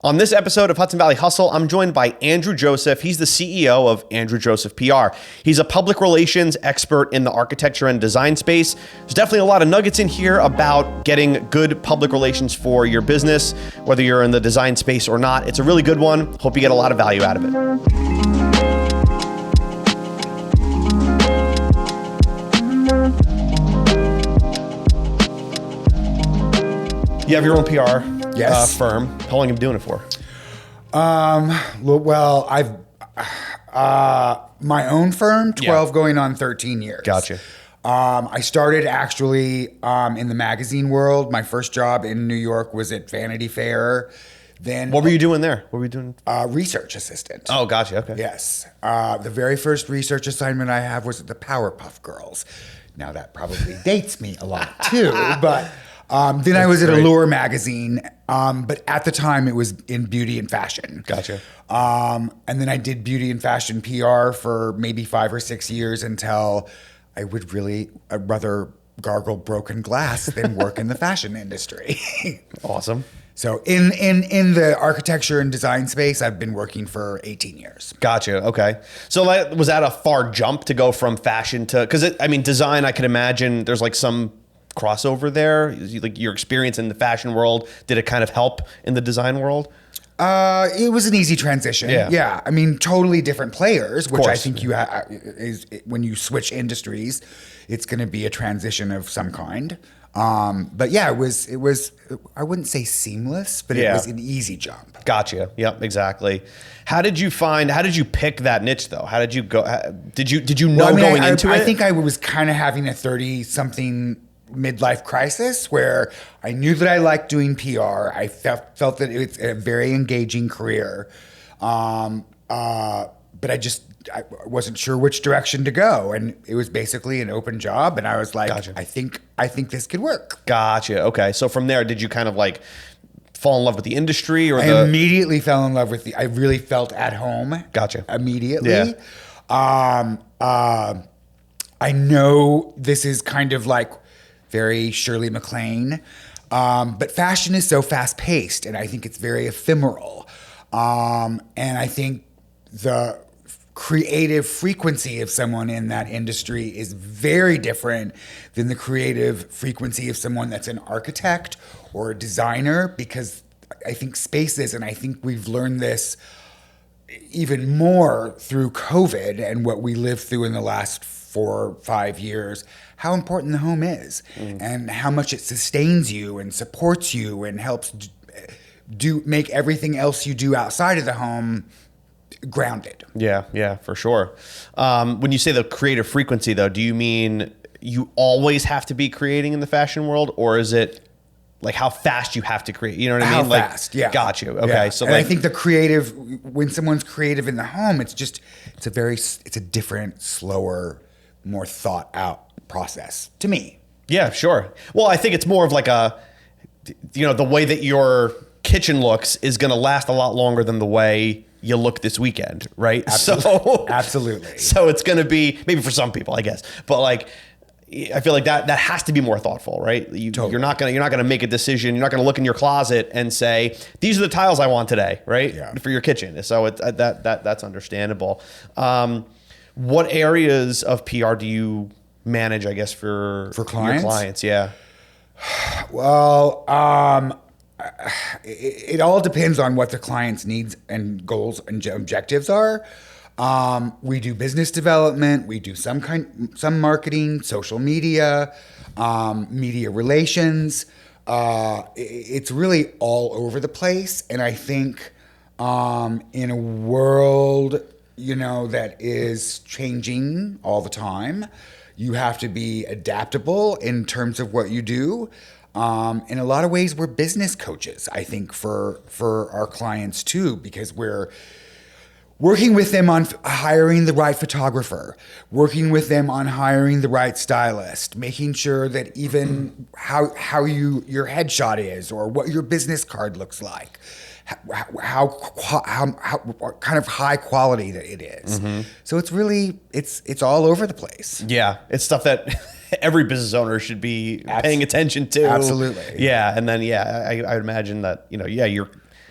On this episode of Hudson Valley Hustle, I'm joined by Andrew Joseph. He's the CEO of Andrew Joseph PR. He's a public relations expert in the architecture and design space. There's definitely a lot of nuggets in here about getting good public relations for your business, whether you're in the design space or not. It's a really good one. Hope you get a lot of value out of it. You have your own PR firm. How long have you been doing it for? Well, I've my own firm, 12 going on 13 years. Gotcha. I started actually in the magazine world. My first job in New York was at Vanity Fair. Then What were you doing there? What were you doing? Research assistant. Oh, gotcha. Okay. Yes. The very first research assignment I have was at the Powerpuff Girls. Now that probably dates me a lot too, but then I was at Allure magazine, but at the time it was in beauty and fashion. Gotcha. And then I did beauty and fashion PR for maybe 5 or 6 years until I'd rather gargle broken glass than work in the fashion industry. Awesome. So in the architecture and design space, I've been working for 18 years. Gotcha. Okay. So was that a far jump to go from fashion to, design, I can imagine there's like some crossover there. Like your experience in the fashion world, did it kind of help in the design world? It was an easy transition. Yeah. I mean, totally different players, which I think when you switch industries, it's going to be a transition of some kind. But yeah, it was, I wouldn't say seamless, but it was an easy jump. Gotcha. Yep, exactly. How did you pick that niche though? How did you go? Did you know going into it? I think I was kind of having a 30-something midlife crisis where I knew that I liked doing PR. I felt that it's a very engaging career. But I wasn't sure which direction to go. And it was basically an open job. And I was like, Gotcha. I think this could work. Gotcha. Okay. So from there, did you kind of like fall in love with the industry or I immediately fell in love with I really felt at home. Gotcha. Immediately. Yeah. I know this is kind of like very Shirley MacLaine. But fashion is so fast paced and I think it's very ephemeral. And I think the creative frequency of someone in that industry is very different than the creative frequency of someone that's an architect or a designer, because I think spaces, and I think we've learned this even more through COVID and what we lived through in the last 4 or 5 years, how important the home is and how much it sustains you and supports you and helps make everything else you do outside of the home grounded. Yeah, for sure. When you say the creative frequency though, do you mean you always have to be creating in the fashion world, or is it like how fast you have to create? You know what I mean? How fast, yeah. Got you. Okay. Yeah. So and I think the creative, when someone's creative in the home, it's a different, slower, more thought out process to me. Yeah, sure. Well, I think it's more of like the way that your kitchen looks is going to last a lot longer than the way you look this weekend, right? Absolutely. So it's going to be, maybe for some people, I guess, but like, I feel like that has to be more thoughtful, right? Totally. You're not gonna make a decision. You're not gonna look in your closet and say, "These are the tiles I want today," right? Yeah. For your kitchen. So that's understandable. What areas of PR do you manage? I guess for clients? Your clients, yeah. Well, it all depends on what the client's needs and goals and objectives are. We do business development. We do some marketing, social media, media relations. It's really all over the place. And I think in a world, that is changing all the time, you have to be adaptable in terms of what you do. In a lot of ways, we're business coaches, I think, for our clients too, because we're working with them on hiring the right photographer, working with them on hiring the right stylist, making sure that even how your headshot is or what your business card looks like, how kind of high quality that it is. Mm-hmm. So it's really, it's all over the place. Yeah, it's stuff that every business owner should be paying attention to. Absolutely. Yeah, and then I would imagine that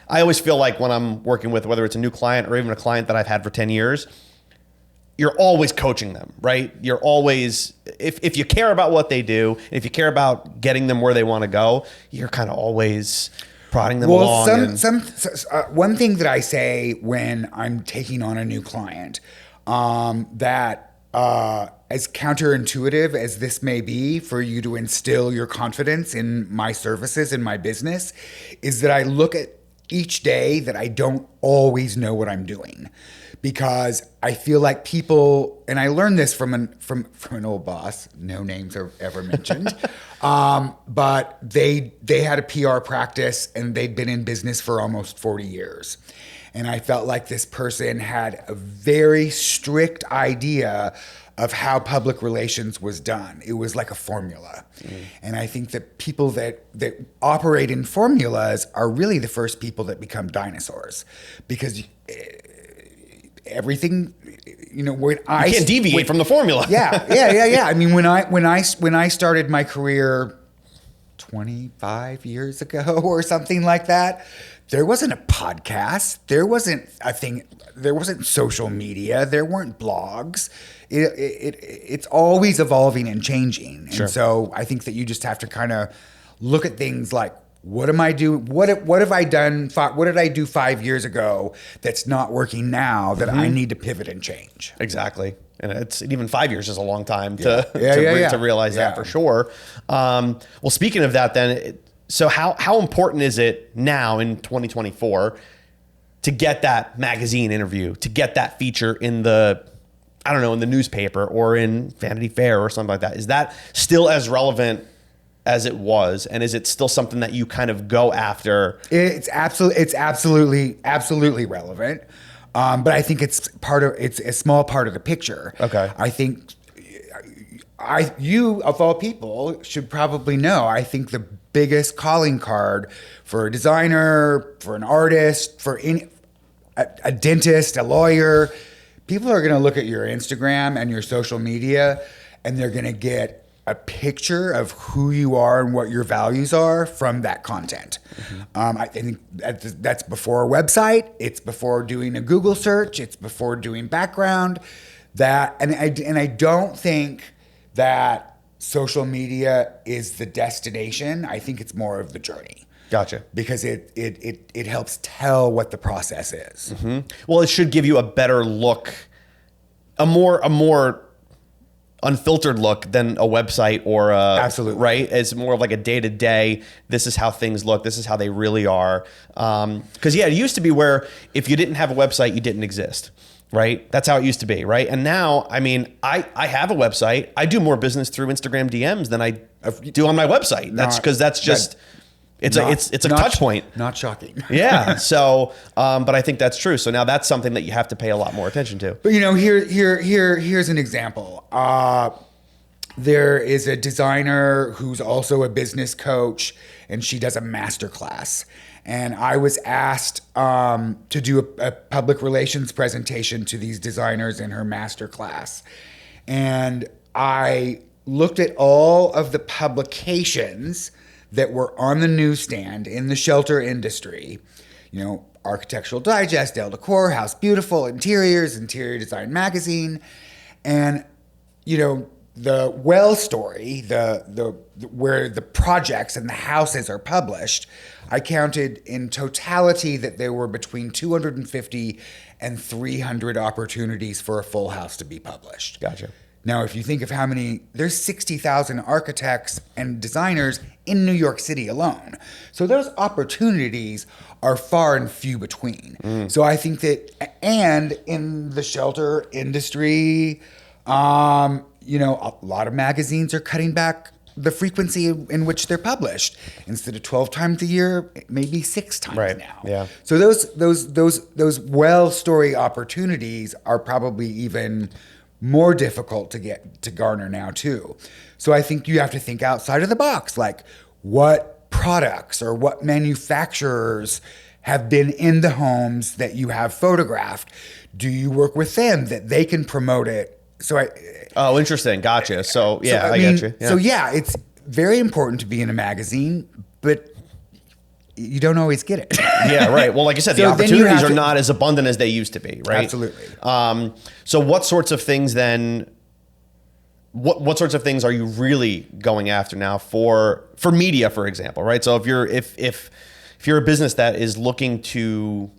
I always feel like when I'm working with, whether it's a new client or even a client that I've had for 10 years, you're always coaching them, right? You're always, if you care about what they do, if you care about getting them where they want to go, you're kind of always prodding them along. One thing that I say when I'm taking on a new client, that as counterintuitive as this may be for you to instill your confidence in my services and my business, is that I look at each day that I don't always know what I'm doing. Because I feel like people, and I learned this from an old boss, no names are ever mentioned, but they had a PR practice and they'd been in business for almost 40 years. And I felt like this person had a very strict idea of how public relations was done. It was like a formula. And I think that people that operate in formulas are really the first people that become dinosaurs, because everything, when I can't deviate from the formula. Yeah. I mean, when I started my career 25 years ago or something like that, there wasn't a podcast, there wasn't a thing, there wasn't social media, there weren't blogs. It's always evolving and changing. Sure. And so I think that you just have to kind of look at things like, what am I doing? What have I done? What did I do 5 years ago that's not working now that I need to pivot and change? Exactly. And it's even 5 years is a long time to realize that for sure. Well, speaking of that, then, so how important is it now in 2024 to get that magazine interview, to get that feature in the, I don't know, in the newspaper or in Vanity Fair or something like that? Is that still as relevant as it was, and is it still something that you kind of go after? It's absolutely relevant, but I think it's a small part of the picture. Okay. I think you of all people should probably know. I think the biggest calling card for a designer, for an artist, for a dentist, a lawyer, people are going to look at your Instagram and your social media, and they're going to get a picture of who you are and what your values are from that content. I think that's before a website. It's before doing a Google search. It's before doing background. And I don't think that social media is the destination. I think it's more of the journey. Gotcha. Because it helps tell what the process is. Well, it should give you a better look, a more unfiltered look than a website or absolutely right. It's more of like a day to day. This is how things look. This is how they really are. Because it used to be where if you didn't have a website, you didn't exist. Right. That's how it used to be. Right. And now, I mean, I have a website. I do more business through Instagram DMs than I do on my website. That's because that's just. It's a touch point. Not shocking. Yeah. So, but I think that's true. So now that's something that you have to pay a lot more attention to. But here's an example. There is a designer who's also a business coach, and she does a master class. And I was asked to do a public relations presentation to these designers in her master class. And I looked at all of the publications that were on the newsstand in the shelter industry, Architectural Digest, Elle Decor, House Beautiful, Interiors, Interior Design Magazine, and the Well story, the where the projects and the houses are published. I counted in totality that there were between 250 and 300 opportunities for a full house to be published. Gotcha. Now, if you think of there's 60,000 architects and designers in New York City alone. So those opportunities are far and few between. So I think that, and in the shelter industry, a lot of magazines are cutting back the frequency in which they're published. Instead of 12 times a year, maybe 6 times now. Yeah. So those well story opportunities are probably even more difficult to garner now too. So I think you have to think outside of the box, like what products or what manufacturers have been in the homes that you have photographed. Do you work with them that they can promote it? Oh, interesting. Gotcha. So I get you. Yeah. So it's very important to be in a magazine, but you don't always get it. Yeah, right. Well, like I said, the So then you opportunities have are to- not as abundant as they used to be, right? Absolutely. So what sorts of things then, what sorts of things are you really going after now for media, for example, right? So if you're a business that is looking to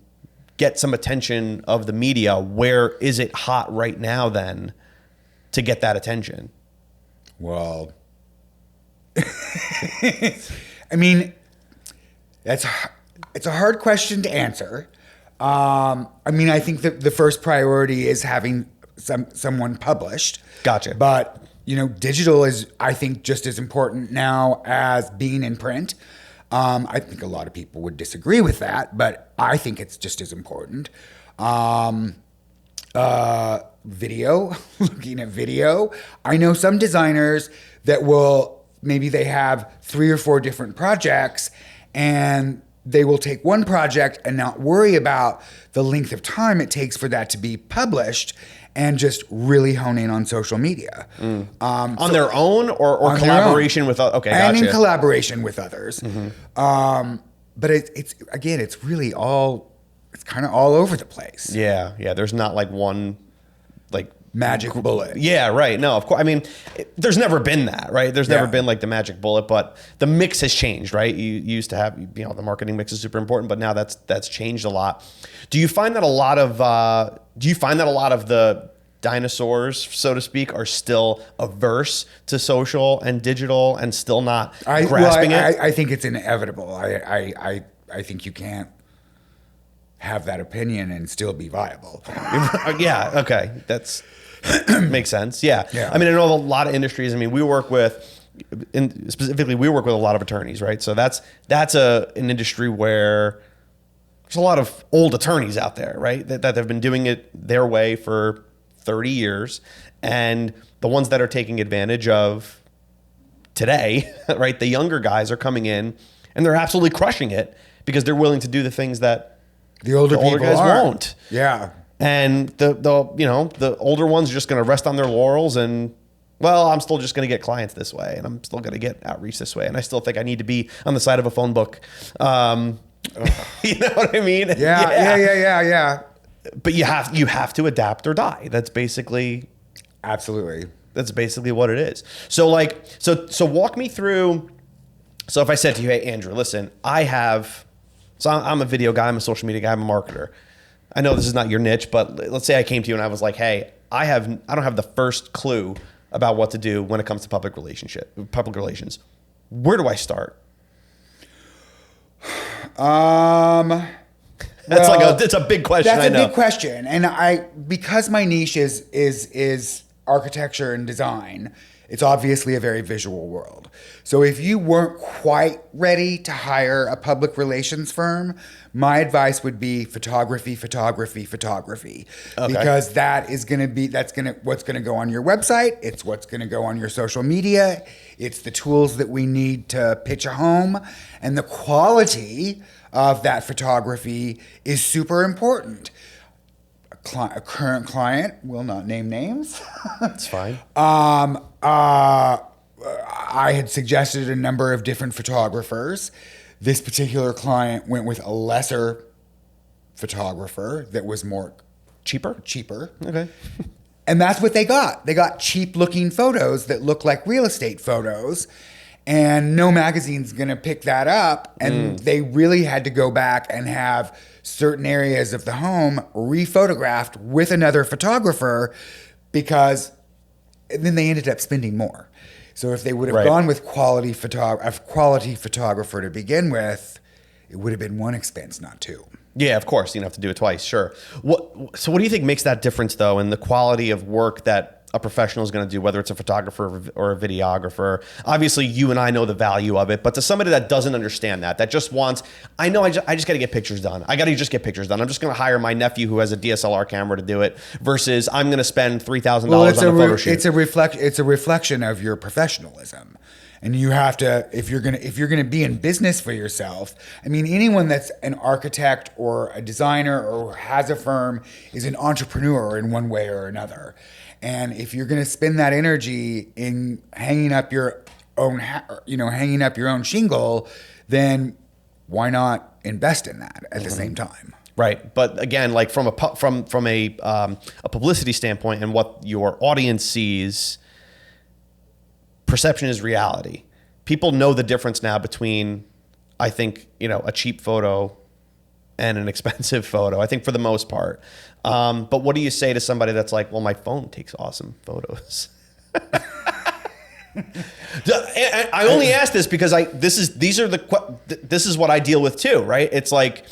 get some attention of the media, where is it hot right now then to get that attention? Well, I mean, it's a hard question to answer. I mean, I think that the first priority is having someone published. Gotcha. But digital is, I think, just as important now as being in print. I think a lot of people would disagree with that, but I think it's just as important. Video, looking at video. I know some designers that maybe they have 3 or 4 different projects, and they will take one project and not worry about the length of time it takes for that to be published, and just really hone in on social media. On their own or on their collaboration own. with, okay, and gotcha. in collaboration with others. But it's really it's kind of all over the place. Yeah. There's not like one Magic bullet. Yeah, right. No, of course. I mean, there's never been that, right? There's never been like the magic bullet, but the mix has changed, right? You used to have, the marketing mix is super important, but now that's changed a lot. Do you find that a lot of the dinosaurs, so to speak, are still averse to social and digital and still not grasping it? I think it's inevitable. I think you can't have that opinion and still be viable. Yeah. Okay. That's makes sense. Yeah. Yeah. I mean, I know a lot of industries. I mean, we work with a lot of attorneys, right? So that's an industry where there's a lot of old attorneys out there, right? That have been doing it their way for 30 years. And the ones that are taking advantage of today, right? The younger guys are coming in and they're absolutely crushing it because they're willing to do the things that the older people guys won't. Yeah. And the older ones are just going to rest on their laurels and, well, I'm still just going to get clients this way, and I'm still going to get outreach this way, and I still think I need to be on the side of a phone book. You know what I mean? Yeah. But you have to adapt or die. That's basically Absolutely. That's basically what it is. So walk me through. So if I said to you, hey, Andrew, listen, I'm a video guy, I'm a social media guy, I'm a marketer. I know this is not your niche, but let's say I came to you and I was like, hey, I don't have the first clue about what to do when it comes to public relations. Where do I start? It's a big question. That's I know. a big question, and because my niche is architecture and design, it's obviously a very visual world. So if you weren't quite ready to hire a public relations firm, my advice would be photography. Okay. Because what's going to go on your website. It's what's going to go on your social media. It's the tools that we need to pitch a home, and the quality of that photography is super important. A current client, will not name names. That's fine. I had suggested a number of different photographers. This particular client went with a lesser photographer that was more cheaper. Okay. And that's what they got. They got cheap looking photos that look like real estate photos. And no magazine's going to pick that up. And they really had to go back and have certain areas of the home rephotographed with another photographer, because then they ended up spending more. So if they would have gone with a quality photographer to begin with, it would have been one expense, not two. Yeah, of course. You don't have to do it twice. Sure. So what do you think makes that difference, though, in the quality of work that a professional is going to do, whether it's a photographer or a videographer? Obviously, you and I know the value of it, but to somebody that doesn't understand that just wants, I just got to get pictures done. I got to just get pictures done. I'm just going to hire my nephew who has a DSLR camera to do it, versus I'm going to spend $3,000 on a photo shoot. It's a reflection of your professionalism. And you have to, if you're gonna be in business for yourself, I mean, anyone that's an architect or a designer or has a firm is an entrepreneur in one way or another. And if you're gonna spend that energy in hanging up your own shingle, then why not invest in that at the same time? Right. But again, like from a publicity standpoint and what your audience sees, perception is reality. People know the difference now between, I think, a cheap photo and an expensive photo, I think, for the most part. But what do you say to somebody that's like, well, my phone takes awesome photos? I only ask this because this is what I deal with too, right? It's like,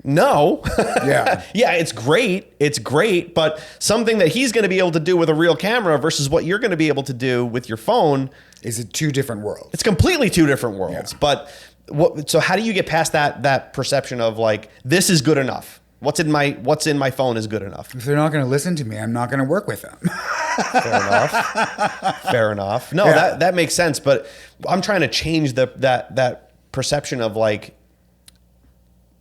no. Yeah. Yeah, it's great, but something that he's going to be able to do with a real camera versus what you're going to be able to do with your phone is it two different worlds. It's completely two different worlds. Yeah. But so how do you get past that perception of like, this is good enough? What's in my phone is good enough? If they're not going to listen to me, I'm not going to work with them. Fair enough. No, Yeah. that makes sense. But I'm trying to change that perception of like,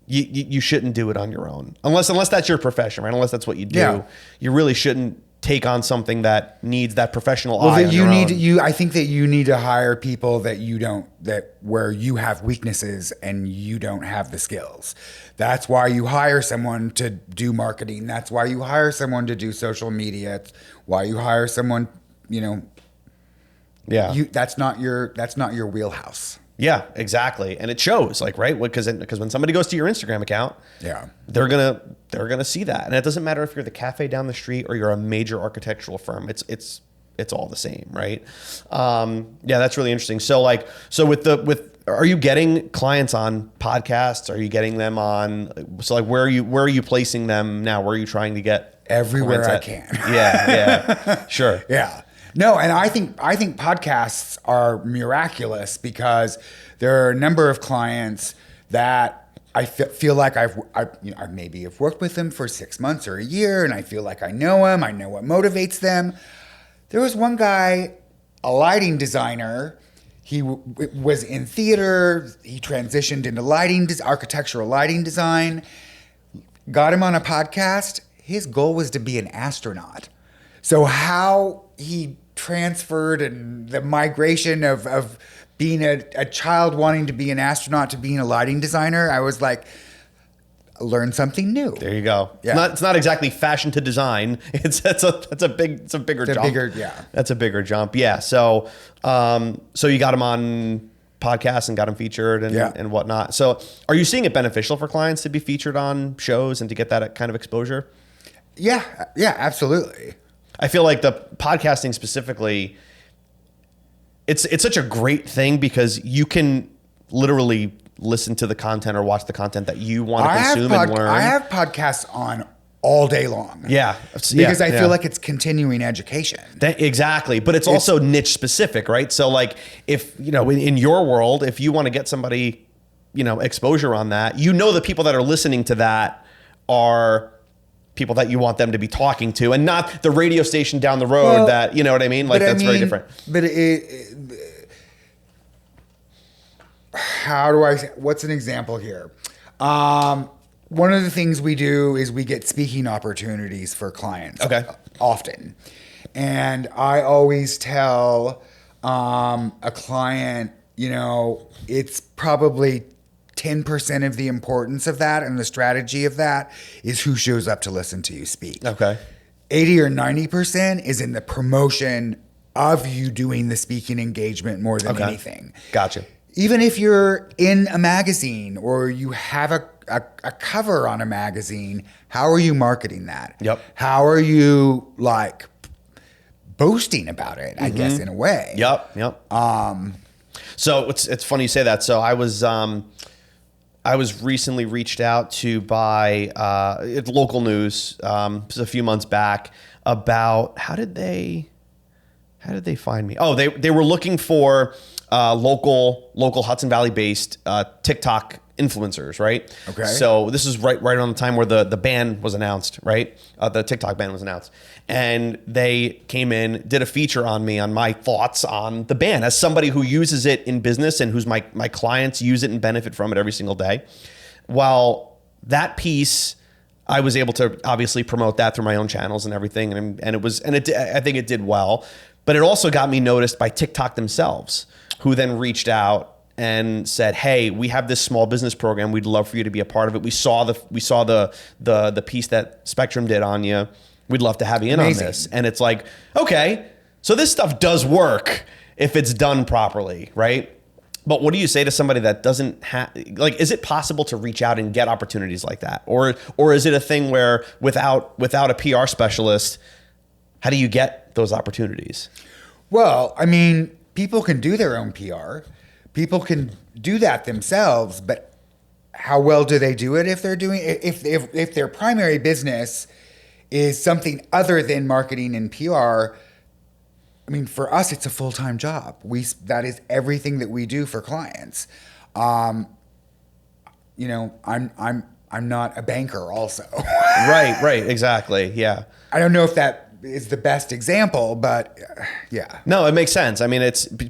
you shouldn't do it on your own unless that's your profession, right? Unless that's what you do. Yeah. You really shouldn't take on something that needs that professional eye. Well, on your own. I think that you need to hire people where you have weaknesses and you don't have the skills. That's why you hire someone to do marketing. That's why you hire someone to do social media. It's why you hire someone, Yeah. That's not your wheelhouse. Yeah, exactly. And it shows, like, right? Because when somebody goes to your Instagram account, Yeah. they're gonna see that. And it doesn't matter if you're the cafe down the street or you're a major architectural firm. It's all the same, right? Yeah, that's really interesting. So are you getting clients on podcasts? Are you getting them on, so like where are you placing them now? Where are you trying to get Everywhere I clients at? can. Yeah. Sure. Yeah. No, and I think podcasts are miraculous because there are a number of clients that I feel like I maybe have worked with them for 6 months or a year, and I feel like I know them. I know what motivates them. There was one guy, a lighting designer. He was in theater. He transitioned into architectural lighting design. Got him on a podcast. His goal was to be an astronaut. So how he transferred and the migration of being a child wanting to be an astronaut to being a lighting designer, I was like, learn something new. There you go. Yeah. It's not exactly fashion to design. It's a bigger jump. That's a bigger jump. Yeah. So you got them on podcasts and got them featured and whatnot. So are you seeing it beneficial for clients to be featured on shows and to get that kind of exposure? Yeah, absolutely. I feel like the podcasting specifically, it's such a great thing because you can literally listen to the content or watch the content that you want to consume and learn. I have podcasts on all day long. Yeah. Because I feel like it's continuing education. Exactly. But it's also niche specific, right? So like if, in your world, if you want to get somebody, exposure on that, the people that are listening to that are people that you want them to be talking to and not the radio station down the road that, you know what I mean? Like very different. But what's an example here? One of the things we do is we get speaking opportunities for clients. Okay. Often. And I always tell a client, it's probably 10% of the importance of that and the strategy of that is who shows up to listen to you speak. Okay. 80 or 90% is in the promotion of you doing the speaking engagement more than anything. Gotcha. Even if you're in a magazine or you have a cover on a magazine, how are you marketing that? Yep. How are you like boasting about it, I guess, in a way? Yep. So it's funny you say that. So I was recently reached out to by local news a few months back about how did they find me? Oh, they were looking for local Hudson Valley based TikTok influencers, right? Okay. So this is right around the time where the ban was announced, right? The TikTok ban was announced. And they came in, did a feature on me, on my thoughts on the ban as somebody who uses it in business and who's my clients use it and benefit from it every single day. While that piece, I was able to obviously promote that through my own channels and everything. I think it did well, but it also got me noticed by TikTok themselves, who then reached out and said, "Hey, we have this small business program. We'd love for you to be a part of it. We saw the piece that Spectrum did on you. We'd love to have you in on this." And it's like, okay, so this stuff does work if it's done properly, right? But what do you say to somebody that doesn't have, like, is it possible to reach out and get opportunities like that? Or is it a thing where without a PR specialist, how do you get those opportunities? Well, I mean, people can do their own PR. People can do that themselves, but how well do they do it if they're doing, if their primary business is something other than marketing and PR? I mean, for us, it's a full-time job. That is everything that we do for clients. I'm not a banker also. Right, exactly. Yeah. I don't know if that is the best example, but yeah. No, it makes sense. I mean,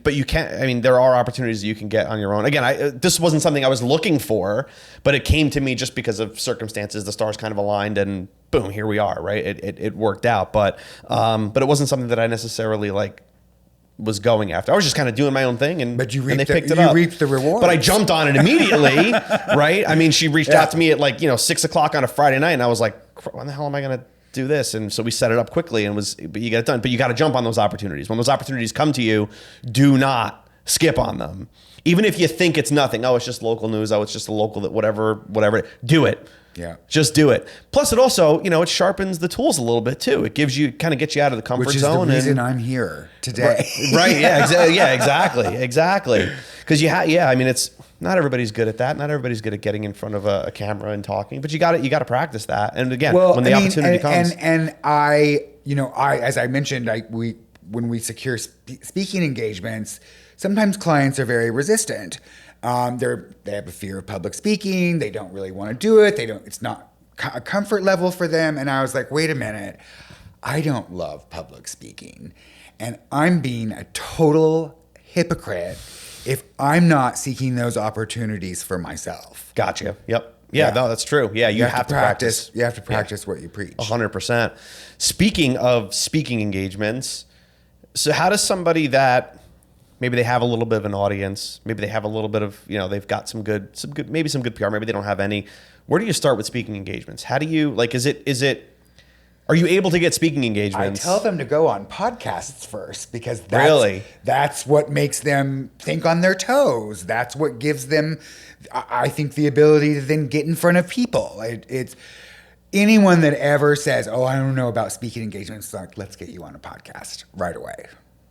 but you can't, I mean, there are opportunities that you can get on your own. Again, this wasn't something I was looking for, but it came to me just because of circumstances. The stars kind of aligned and boom, here we are, right? It worked out, but it wasn't something that I necessarily was going after. I was just kind of doing my own thing, and you they picked it up. You reaped the reward. But I jumped on it immediately, right? I mean, she reached out to me at 6:00 on a Friday night, and I was like, when the hell am I going to do this? And so we set it up quickly, and but you get it done. But you got to jump on those opportunities. When those opportunities come to you, do not skip on them. Even if you think it's nothing. Oh, it's just local news. Oh, it's just a local that whatever. Do it. Yeah. Just do it. Plus it also, it sharpens the tools a little bit too. It gives you, kind of gets you out of the comfort zone. Which is the reason I'm here today. Right. Yeah, exactly. Because I mean, it's not everybody's good at that. Not everybody's good at getting in front of a camera and talking, but you got to practice that. And again, when the opportunity comes. And I, as I mentioned, when we secure speaking engagements, sometimes clients are very resistant. They have a fear of public speaking. They don't really want to do it. It's not a comfort level for them. And I was like, wait a minute, I don't love public speaking. And I'm being a total hypocrite if I'm not seeking those opportunities for myself. Gotcha. Yep. Yeah, no, that's true. Yeah, you have to practice. You have to practice what you preach. 100%. Speaking of speaking engagements, so how does somebody that maybe they have a little bit of an audience, maybe they have a little bit of, they've got some good, maybe some good PR, maybe they don't have any. Where do you start with speaking engagements? How do you, are you able to get speaking engagements? I tell them to go on podcasts first because that's what makes them think on their toes. That's what gives them, I think, the ability to then get in front of people. It's anyone that ever says, oh, I don't know about speaking engagements, like, let's get you on a podcast right away.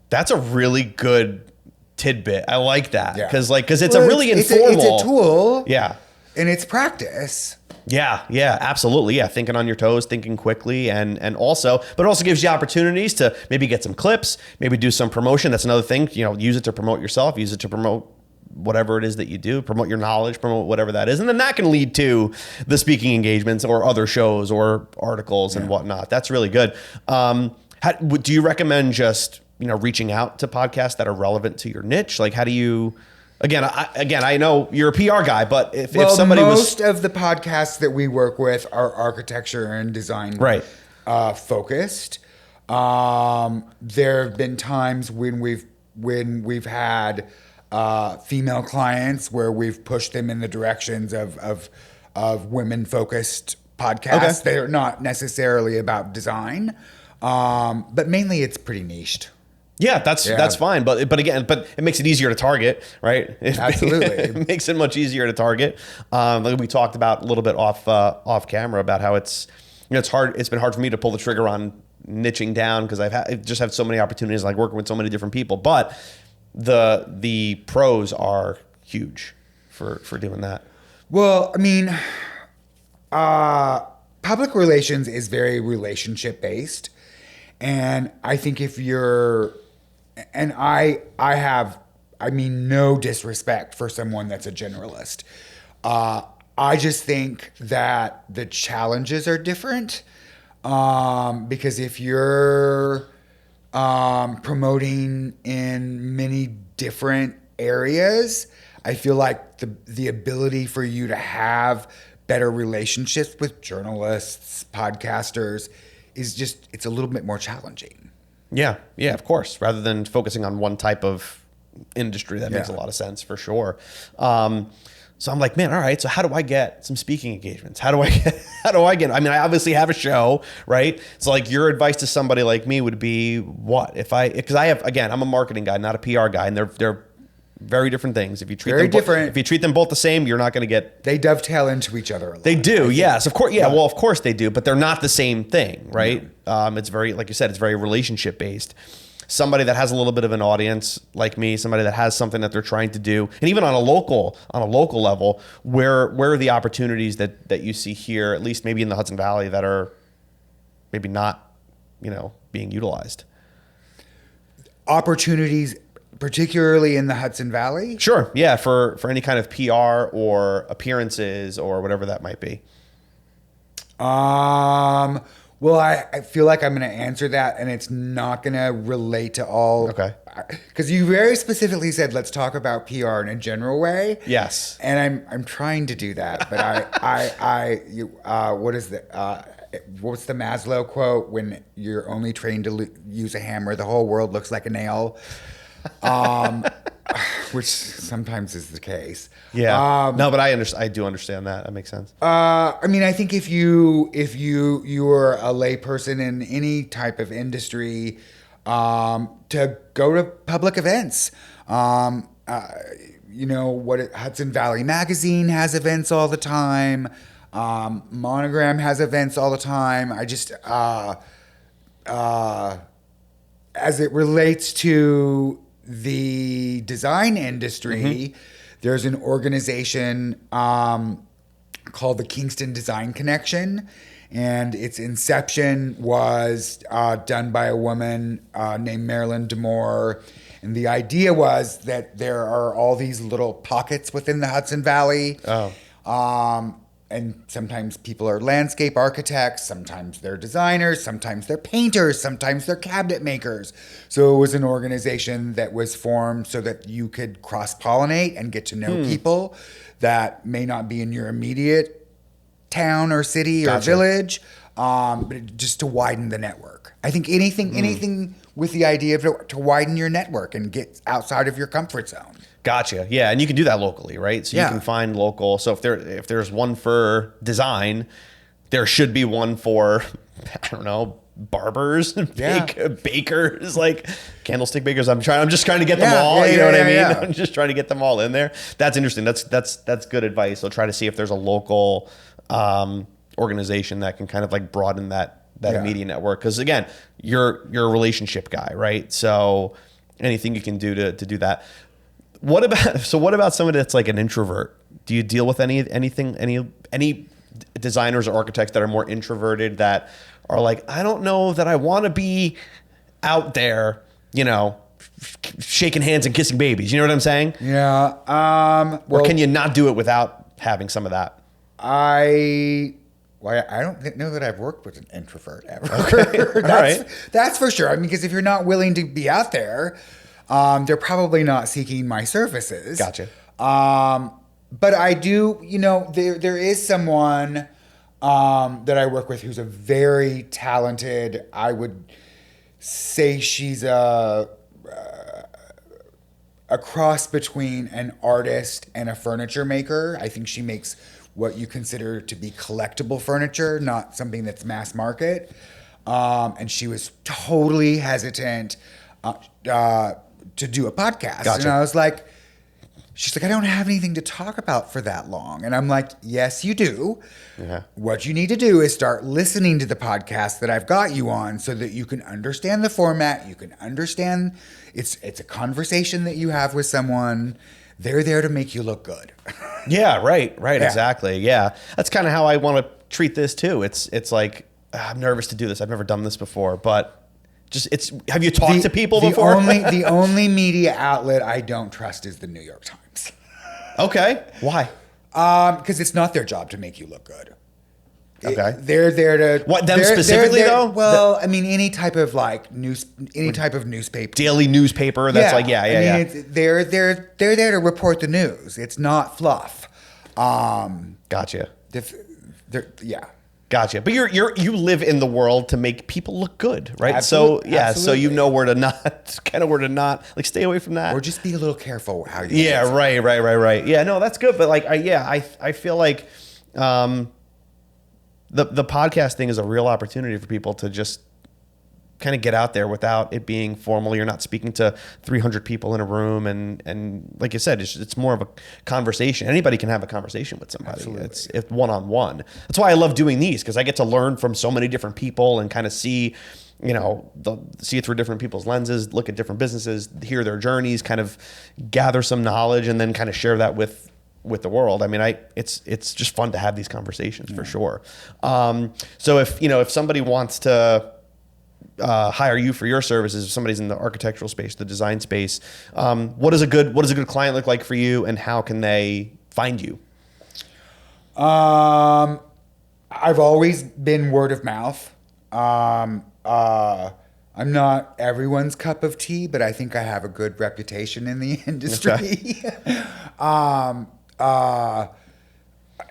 That's a really good tidbit. I like that because it's a really informal. It's a tool. Yeah. And it's practice. Yeah, absolutely. Yeah, thinking on your toes, thinking quickly, but it also gives you opportunities to maybe get some clips, maybe do some promotion. That's another thing. Use it to promote yourself, use it to promote whatever it is that you do, promote your knowledge, promote whatever that is. And then that can lead to the speaking engagements or other shows or articles and whatnot. That's really good. Do you recommend just reaching out to podcasts that are relevant to your niche? Like, how do you? Again, I know you're a PR guy, but if somebody most of the podcasts that we work with are architecture and design focused. There have been times when we've had female clients where we've pushed them in the directions of women focused podcasts. Okay. They're not necessarily about design, but mainly it's pretty niched. Yeah, that's fine, but it makes it easier to target, right? Absolutely, it makes it much easier to target. Like we talked about a little bit off camera about how it's hard. It's been hard for me to pull the trigger on niching down because I just have so many opportunities, like working with so many different people. But the pros are huge for doing that. Well, I mean, public relations is very relationship based, and I think if you're and I mean no disrespect for someone that's a generalist. I just think that the challenges are different because if you're promoting in many different areas, I feel like the ability for you to have better relationships with journalists, podcasters it's a little bit more challenging. Yeah, of course. Rather than focusing on one type of industry. That makes a lot of sense for sure. So I'm like, man, all right. So how do I get some speaking engagements? How do I get? I mean, I obviously have a show, right? So like, your advice to somebody like me would be what? Because I'm a marketing guy, not a PR guy, and they're very different things. If you treat them both the same, you're not going to get. They dovetail into each other a lot. They do, yes, of course, yeah. Well, of course they do, but they're not the same thing, right? Yeah. It's very, like you said, it's very relationship based. Somebody that has a little bit of an audience like me, somebody that has something that they're trying to do, and even on a local level, where are the opportunities that you see here, at least maybe in the Hudson Valley, that are maybe not, being utilized? Opportunities, particularly in the Hudson Valley? Sure, yeah, for any kind of PR or appearances or whatever that might be. Well, I feel like I'm going to answer that, and it's not going to relate to all. Okay. Because you very specifically said, let's talk about PR in a general way. Yes. And I'm trying to do that, but what is the what's the Maslow quote? When you're only trained to use a hammer, the whole world looks like a nail. Which sometimes is the case. Yeah. No, but I do understand that. That makes sense. I mean, I think if you are a layperson in any type of industry, to go to public events, Hudson Valley Magazine has events all the time. Monogram has events all the time. I just, as it relates to the design industry, there's an organization called the Kingston Design Connection, and its inception was done by a woman named Marilyn DeMore. And the idea was that there are all these little pockets within the Hudson Valley. And sometimes people are landscape architects, sometimes they're designers, sometimes they're painters, sometimes they're cabinet makers. So it was an organization that was formed so that you could cross-pollinate and get to know people that may not be in your immediate town or city or village, but just to widen the network. I think anything with the idea of to widen your network and get outside of your comfort zone. Gotcha. Yeah, and you can do that locally, right? So you can find local. So if there's one for design, there should be one for, I don't know, barbers, bakers, like candlestick bakers. I'm just trying to get them all. You know what I mean? Yeah. I'm just trying to get them all in there. That's interesting. That's good advice. So try to see if there's a local organization that can kind of like broaden that immediate network. Because again, you're a relationship guy, right? So anything you can do to do that. What about somebody that's like an introvert? Do you deal with any designers or architects that are more introverted that are like, I don't know that I want to be out there, shaking hands and kissing babies. You know what I'm saying? Yeah. Or can you not do it without having some of that? I don't know that I've worked with an introvert ever. Okay. That's for sure. I mean, because if you're not willing to be out there, they're probably not seeking my services. Gotcha. But I do, there is someone that I work with who's a very talented, I would say she's a cross between an artist and a furniture maker. I think she makes what you consider to be collectible furniture, not something that's mass market. And she was totally hesitant to do a podcast. Gotcha. And I was like, she's like, I don't have anything to talk about for that long. And I'm like, yes, you do. Yeah. What you need to do is start listening to the podcast that I've got you on so that you can understand the format. You can understand it's a conversation that you have with someone. They're there to make you look good. Yeah, right, exactly. Yeah. That's kind of how I want to treat this too. It's like, I'm nervous to do this. I've never done this before, but have you talked to people before? The only media outlet I don't trust is the New York Times. Okay. Why? Because it's not their job to make you look good. Okay. They're there to what them specifically though? Well, I mean, any type of like type of newspaper, daily newspaper. That's they're there to report the news. It's not fluff. Gotcha. Gotcha. But you live in the world to make people look good, right? Absolutely. So yeah, Absolutely. so you know where to not like stay away from that. Or just be a little careful how you. Yeah, right. Yeah, no, that's good. But like, I feel like the podcast thing is a real opportunity for people to just kind of get out there without it being formal. You're not speaking to 300 people in a room, and like you said, it's more of a conversation. Anybody can have a conversation with somebody. Absolutely. It's one-on-one. That's why I love doing these, because I get to learn from so many different people and kind of see, see it through different people's lenses, look at different businesses, hear their journeys, kind of gather some knowledge, and then kind of share that with the world. I mean, it's just fun to have these conversations for sure. So if somebody wants to hire you for your services, if somebody's in the architectural space, the design space, what does a good client look like for you, and how can they find you? I've always been word of mouth. I'm not everyone's cup of tea, but I think I have a good reputation in the industry. Okay.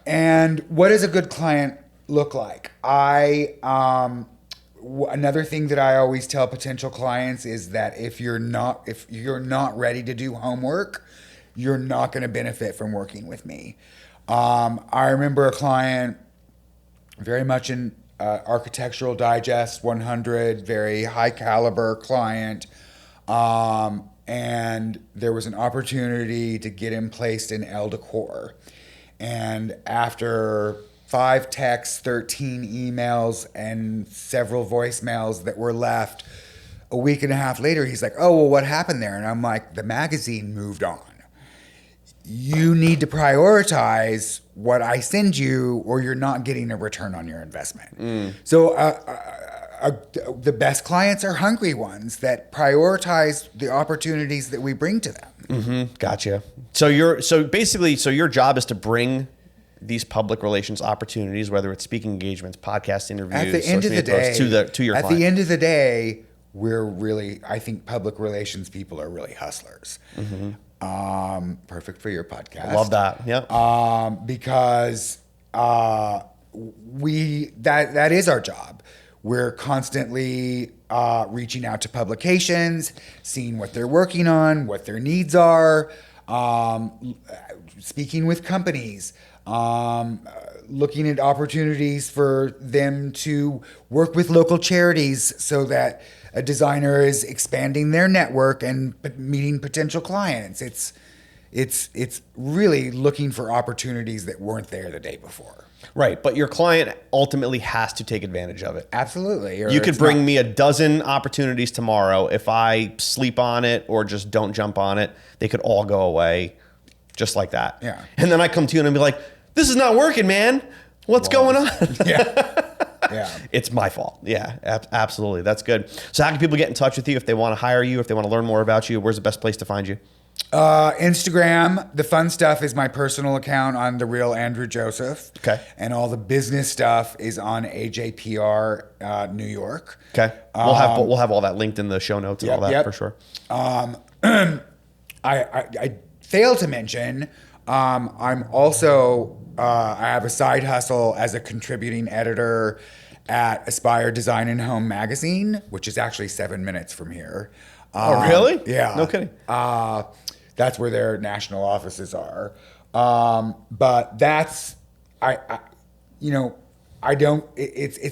And what does a good client look like? Another thing that I always tell potential clients is that if you're not ready to do homework, you're not going to benefit from working with me. I remember a client very much in Architectural Digest 100, very high caliber client. And there was an opportunity to get him placed in El Decor. And after 5 texts, 13 emails, and several voicemails that were left, a week and a half later, he's like, "Oh, well, what happened there?" And I'm like, "The magazine moved on. You need to prioritize what I send you, or you're not getting a return on your investment." So the best clients are hungry ones that prioritize the opportunities that we bring to them. Mm-hmm. Gotcha. So basically your job is to bring these public relations opportunities, whether it's speaking engagements, podcast interviews, At the end of the day, to your client. At the end of the day, I think public relations people are really hustlers. Mm-hmm. Perfect for your podcast. I love that. Yep. Because that is our job. We're constantly reaching out to publications, seeing what they're working on, what their needs are, speaking with companies, looking at opportunities for them to work with local charities so that a designer is expanding their network and meeting potential clients. It's really looking for opportunities that weren't there the day before. Right, but your client ultimately has to take advantage of it. Absolutely. You could bring me a dozen opportunities tomorrow. If I sleep on it or just don't jump on it, they could all go away just like that. Yeah. And then I come to you and I'd be like, "This is not working, man. What's going on?" Yeah. Yeah. It's my fault. Yeah, absolutely. That's good. So how can people get in touch with you if they want to hire you, if they want to learn more about you? Where's the best place to find you? Instagram. The fun stuff is my personal account on The Real Andrew Joseph. Okay. And all the business stuff is on AJPR New York. Okay. We'll have all that linked in the show notes and all that for sure. I failed to mention, I'm also I have a side hustle as a contributing editor at Aspire Design and Home magazine, which is actually 7 minutes from here. Oh, really? Yeah. No kidding. That's where their national offices are. But that's, it's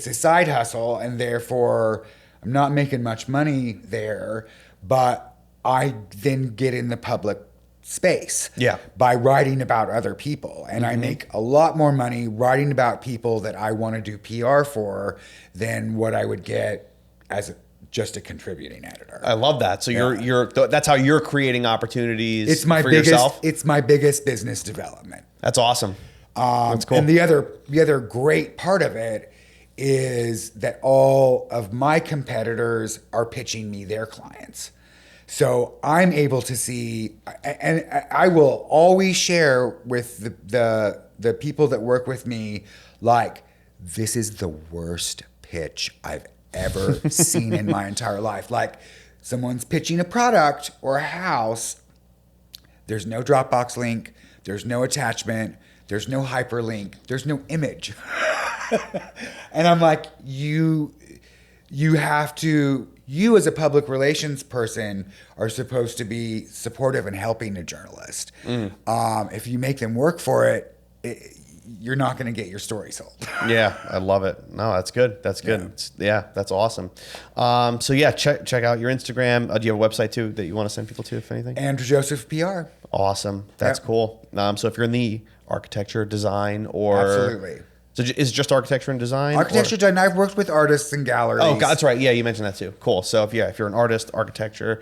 a side hustle, and therefore I'm not making much money there, but I then get in the public space by writing about other people. And I make a lot more money writing about people that I want to do PR for than what I would get as just a contributing editor. I love that. So that's how you're creating opportunities yourself? It's my biggest business development. That's awesome. That's cool. And the other great part of it is that all of my competitors are pitching me their clients. So I'm able to see, and I will always share with the people that work with me, like, this is the worst pitch I've ever seen in my entire life. Like, someone's pitching a product or a house, there's no Dropbox link, there's no attachment, there's no hyperlink, there's no image. And I'm like, you have to, you as a public relations person are supposed to be supportive and helping a journalist. If you make them work for it, you're not going to get your story sold. Yeah, I love it. No, that's good. That's good. Yeah, that's awesome. So yeah, check out your Instagram. Do you have a website too that you want to send people to, if anything? Andrew Joseph PR. Awesome. That's cool. So if you're in the architecture, design, or Absolutely. So is it just architecture and design? Architecture, design. I've worked with artists and galleries. Oh, God, that's right. Yeah, you mentioned that too. Cool. So if you're an artist, architecture,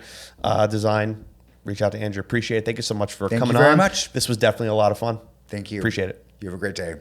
design, reach out to Andrew. Appreciate it. Thank you so much for coming on. Thank you very much. This was definitely a lot of fun. Thank you. Appreciate it. You have a great day.